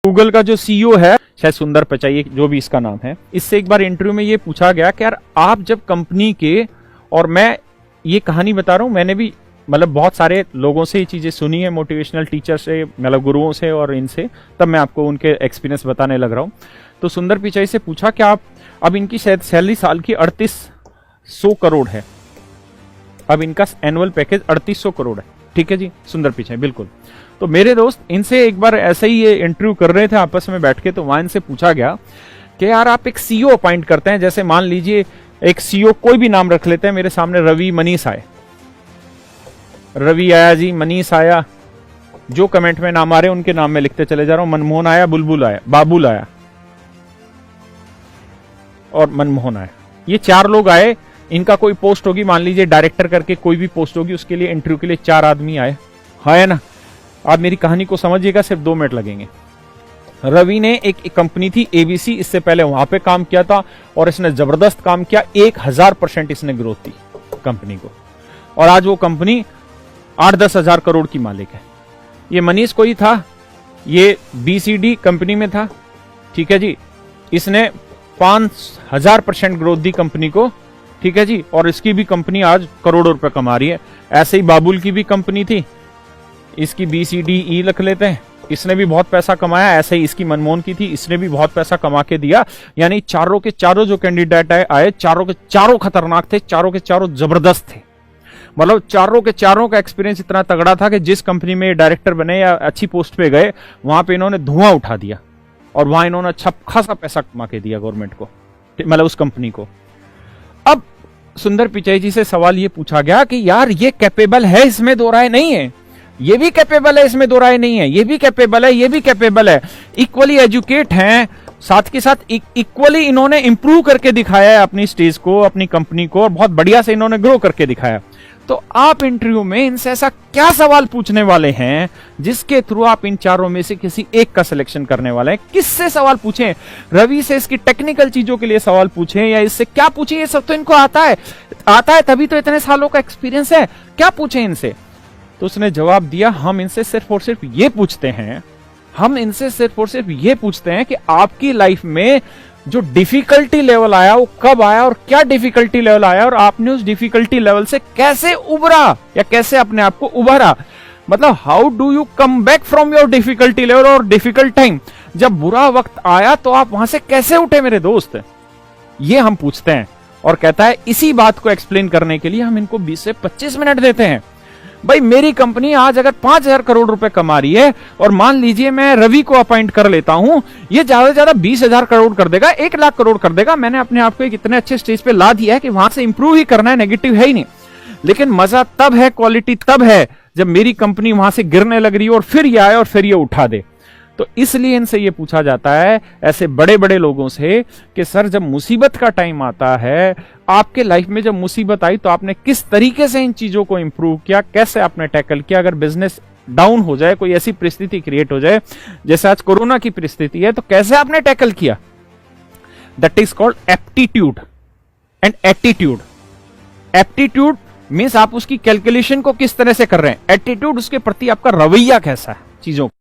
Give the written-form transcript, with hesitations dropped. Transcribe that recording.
Google का जो CEO है, शायद सुंदर पिचाई जो भी इसका नाम है, इससे एक बार इंटरव्यू में ये पूछा गया कि यार आप जब कंपनी के, और मैं ये कहानी बता रहा हूं, मैंने भी मतलब बहुत सारे लोगों से ये चीजें सुनी है, मोटिवेशनल टीचर से, मतलब गुरुओं से और इनसे, तब मैं आपको उनके एक्सपीरियंस बताने लग रहा हूं। तो सुंदर पिचाई से पूछा कि आप, अब इनकी शायद सैलरी साल की 3800 करोड़ है, अब इनका एनुअल पैकेज 3800 करोड़ है, ठीक है जी, सुंदर पिचाई बिल्कुल। तो मेरे दोस्त इनसे एक बार ऐसे ही ये इंटरव्यू कर रहे थे आपस में बैठ के, तो वहां इनसे पूछा गया कि यार आप एक सीईओ अपॉइंट करते हैं, जैसे मान लीजिए एक सीईओ कोई भी नाम रख लेते हैं, मेरे सामने रवि मनीष आए, रवि आया जी, मनीष आया, जो कमेंट में नाम आ रहे हैं उनके नाम में लिखते चले जा रहा हूं, मनमोहन आया, बुलबुल आया, बाबुल आया और मनमोहन आया, ये 4 लोग आए, इनका कोई पोस्ट होगी, मान लीजिए डायरेक्टर करके कोई भी पोस्ट होगी, उसके लिए इंटरव्यू के लिए 4 आदमी आए, है ना। आप मेरी कहानी को समझिएगा, सिर्फ 2 मिनट लगेंगे। रवि ने एक कंपनी थी एबीसी, इससे पहले वहां पे काम किया था और इसने जबरदस्त काम किया, 1000% इसने ग्रोथ दी कंपनी को, और आज वो कंपनी 8-10 हजार करोड़ की मालिक है। ये मनीष कोई था, ये बीसीडी कंपनी में था, ठीक है जी, इसने 5000% ग्रोथ दी कंपनी को, ठीक है जी, और इसकी भी कंपनी आज करोड़ों रुपए कमा रही है। ऐसे ही बाबुल की भी कंपनी थी, इसकी BCDE रख लेते हैं, इसने भी बहुत पैसा कमाया। ऐसे ही इसकी मनमोहन की थी, इसने भी बहुत पैसा कमा के दिया। यानी चारों के चारों जो कैंडिडेट आए, चारों के चारों खतरनाक थे, चारों के चारों जबरदस्त थे, मतलब चारों के चारों का एक्सपीरियंस इतना तगड़ा था कि जिस कंपनी में डायरेक्टर बने या अच्छी पोस्ट पे गए, वहां पे इन्होंने धुआं उठा दिया और वहां इन्होंने अच्छा खासा पैसा कमा के दिया गवर्नमेंट को, मतलब उस कंपनी को। अब सुंदर पिचाई जी से सवाल ये पूछा गया कि यार ये कैपेबल है, इसमें दो राय नहीं है, ये भी कैपेबल है, इसमें दो राय नहीं है, ये भी कैपेबल है, ये भी कैपेबल है, इक्वली एजुकेट हैं, साथ के साथ इक्वली इन्होंने इंप्रूव करके दिखाया है अपनी स्टेज को, अपनी कंपनी को, और बहुत बढ़िया से इन्होंने ग्रो करके दिखाया। तो आप इंटरव्यू में इनसे ऐसा क्या सवाल पूछने वाले हैं जिसके थ्रू आप इन चारों में से किसी एक का सिलेक्शन करने वाले हैं? किससे सवाल पूछें? रवि से इसकी टेक्निकल चीजों के लिए सवाल पूछें या इससे क्या पूछें? ये सब तो इनको आता है तभी तो इतने सालों का एक्सपीरियंस है, क्या पूछें इनसे? तो उसने जवाब दिया, हम इनसे सिर्फ और सिर्फ ये पूछते हैं, हम इनसे सिर्फ और सिर्फ ये पूछते हैं कि आपकी लाइफ में जो डिफिकल्टी लेवल आया वो कब आया और क्या डिफिकल्टी लेवल आया और आपने उस डिफिकल्टी लेवल से कैसे उबरा या कैसे अपने आप को उभरा। मतलब how do you come back from your difficulty level और डिफिकल्ट टाइम, जब बुरा वक्त आया तो आप वहां से कैसे उठे मेरे दोस्त, ये हम पूछते हैं। और कहता है इसी बात को एक्सप्लेन करने के लिए हम इनको 20 से 25 मिनट देते हैं। भाई मेरी कंपनी आज अगर 5000 करोड़ रुपए कमा रही है और मान लीजिए मैं रवि को अपॉइंट कर लेता हूं, ये ज्यादा से ज्यादा 20,000 करोड़ कर देगा, 1 लाख करोड़ कर देगा। मैंने अपने आप को एक इतने अच्छे स्टेज पे ला दिया है कि वहां से इंप्रूव ही करना है, नेगेटिव है ही नहीं। लेकिन मजा तब है, क्वालिटी तब है जब मेरी कंपनी वहां से गिरने लग रही है और फिर ये आए और फिर ये उठा दे। तो इसलिए इनसे ये पूछा जाता है, ऐसे बड़े बड़े लोगों से, कि सर जब मुसीबत का टाइम आता है, आपके लाइफ में जब मुसीबत आई तो आपने किस तरीके से इन चीजों को इंप्रूव किया, कैसे आपने टैकल किया। अगर बिजनेस डाउन हो जाए, कोई ऐसी परिस्थिति क्रिएट हो जाए जैसे आज कोरोना की परिस्थिति है, तो कैसे आपने टैकल किया। That is called aptitude and attitude. Aptitude means आप उसकी कैलकुलेशन को किस तरह से कर रहे हैं, एटीट्यूड उसके प्रति आपका रवैया कैसा है चीजों